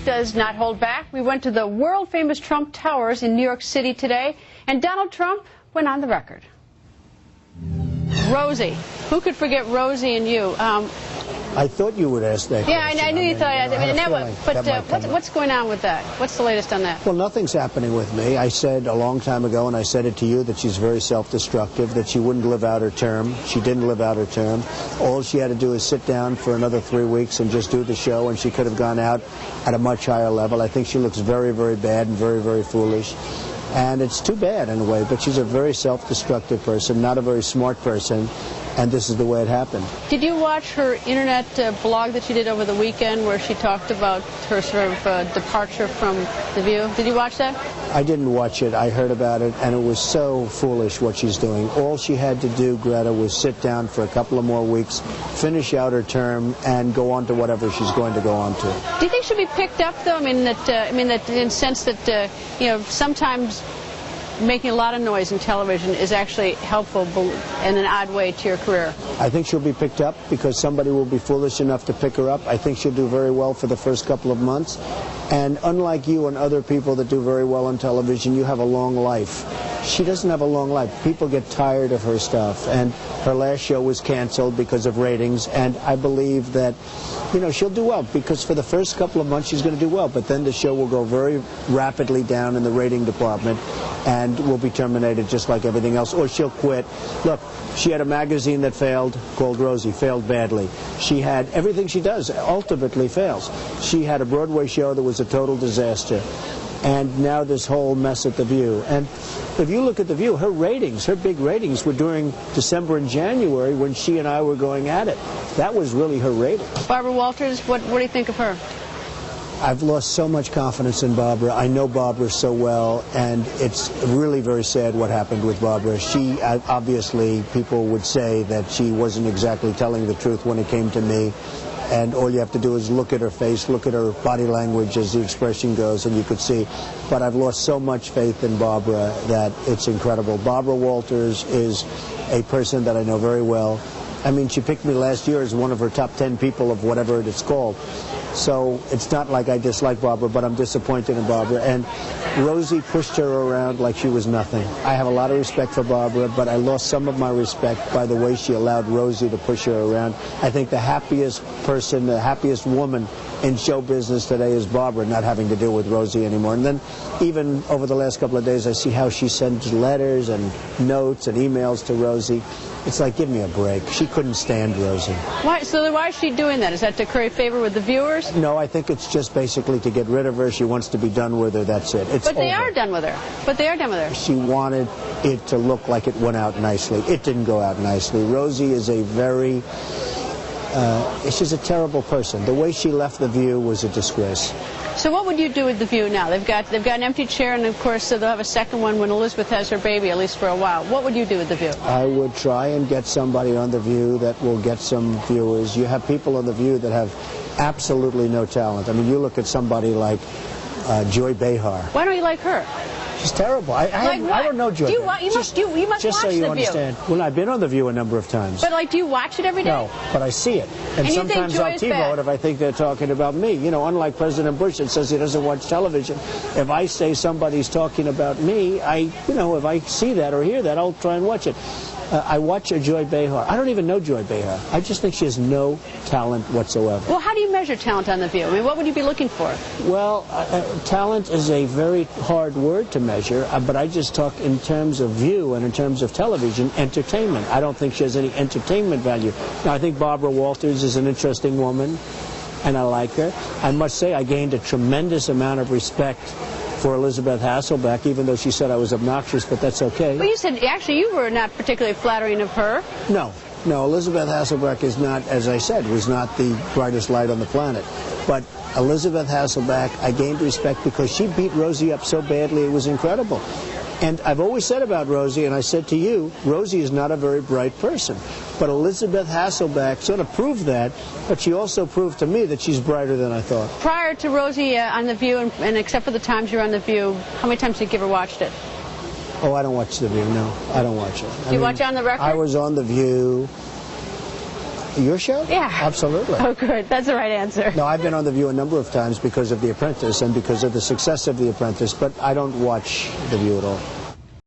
does not hold back. We went to the world-famous Trump Towers in New York City today, and Donald Trump went on the record. Rosie. Who could forget Rosie and you? I thought you would ask that question. Yeah, I knew you thought. What's going on with that? What's the latest on that? Well, nothing's happening with me. I said a long time ago, and I said it to you, that she's very self-destructive, that she wouldn't live out her term. She didn't live out her term. All she had to do is sit down for another 3 weeks and just do the show, and she could have gone out at a much higher level. I think she looks very, very bad and very, very foolish. And it's too bad in a way, but she's a very self-destructive person, not a very smart person, and this is the way it happened. Did you watch her internet blog that she did over the weekend where she talked about her sort of departure from The View? Did you watch that? I didn't watch it. I heard about it, and it was so foolish what she's doing. All she had to do, Greta, was sit down for a couple of more weeks, finish out her term, and go on to whatever she's going to go on to. Do you think she'll be picked up, though? I mean, that in the sense that sometimes making a lot of noise in television is actually helpful in an odd way to your career. I think she'll be picked up because somebody will be foolish enough to pick her up. I think she'll do very well for the first couple of months. And unlike you and other people that do very well on television, you have a long life. She doesn't have a long life. People get tired of her stuff. And her last show was canceled because of ratings. And I believe that, she'll do well because for the first couple of months she's going to do well. But then the show will go very rapidly down in the rating department and will be terminated just like everything else. Or she'll quit. Look, she had a magazine that failed called Rosie, failed badly. She had everything she does ultimately fails. She had a Broadway show that was a total disaster. And now this whole mess at The View. And if you look at The View, her ratings, her big ratings were during December and January when she and I were going at it. That was really her rating. Barbara Walters, what do you think of her? I've lost so much confidence in Barbara. I know Barbara so well, and it's really very sad what happened with Barbara. She, obviously, people would say that she wasn't exactly telling the truth when it came to me. And all you have to do is look at her face, look at her body language, as the expression goes, and you could see. But I've lost so much faith in Barbara that it's incredible. Barbara Walters is a person that I know very well. I mean, she picked me last year as one of her top 10 people of whatever it's called. So it's not like I dislike Barbara, but I'm disappointed in Barbara. And Rosie pushed her around like she was nothing. I have a lot of respect for Barbara, but I lost some of my respect by the way she allowed Rosie to push her around. I think the happiest person, the happiest woman in show business today is Barbara, not having to deal with Rosie anymore. And then even over the last couple of days, I see how she sends letters and notes and emails to Rosie. It's like, give me a break. She couldn't stand Rosie. Why? So why is she doing that? Is that to curry favor with the viewers? No, I think it's just basically to get rid of her. She wants to be done with her. That's it. It's But they over. are done with her. But they are done with her. She wanted it to look like it went out nicely. It didn't go out nicely. Rosie is a very... she's a terrible person. The way she left The View was a disgrace. So what would you do with The View now? They've got an empty chair, and of course they'll have a second one when Elizabeth has her baby, at least for a while. What would you do with The View? I would try and get somebody on The View that will get some viewers. You have people on The View that have absolutely no talent. I mean, you look at somebody like Joy Behar. Why don't you like her? She's terrible. I don't know Joy. You must just watch so you The View. understand. Well, I've been on The View a number of times. But do you watch it every day? No, but I see it. And you sometimes think Joy I'll is TiVo bad? it if I think they're talking about me. Unlike President Bush that says he doesn't watch television. If I say somebody's talking about me, if I see that or hear that, I'll try and watch it. I watch Joy Behar. I don't even know Joy Behar. I just think she has no talent whatsoever. Well, how do you measure talent on The View? I mean, what would you be looking for? Well, talent is a very hard word to measure, but I just talk in terms of view and in terms of television, entertainment. I don't think she has any entertainment value. Now, I think Barbara Walters is an interesting woman, and I like her. I must say I gained a tremendous amount of respect for Elizabeth Hasselbeck, even though she said I was obnoxious, but that's okay. Well, you said, actually, you were not particularly flattering of her. No, Elizabeth Hasselbeck is not, as I said, was not the brightest light on the planet. But Elizabeth Hasselbeck, I gained respect because she beat Rosie up so badly, it was incredible. And I've always said about Rosie, and I said to you, Rosie is not a very bright person. But Elizabeth Hasselbeck sort of proved that, but she also proved to me that she's brighter than I thought. Prior to Rosie on The View, and except for the times you're on The View, how many times have you ever watched it? Oh, I don't watch The View, no. I don't watch it. Do you watch it on the record? I was on The View Your show? Yeah. Absolutely. Oh, good. That's the right answer. No, I've been on The View a number of times because of The Apprentice and because of the success of The Apprentice, but I don't watch The View at all.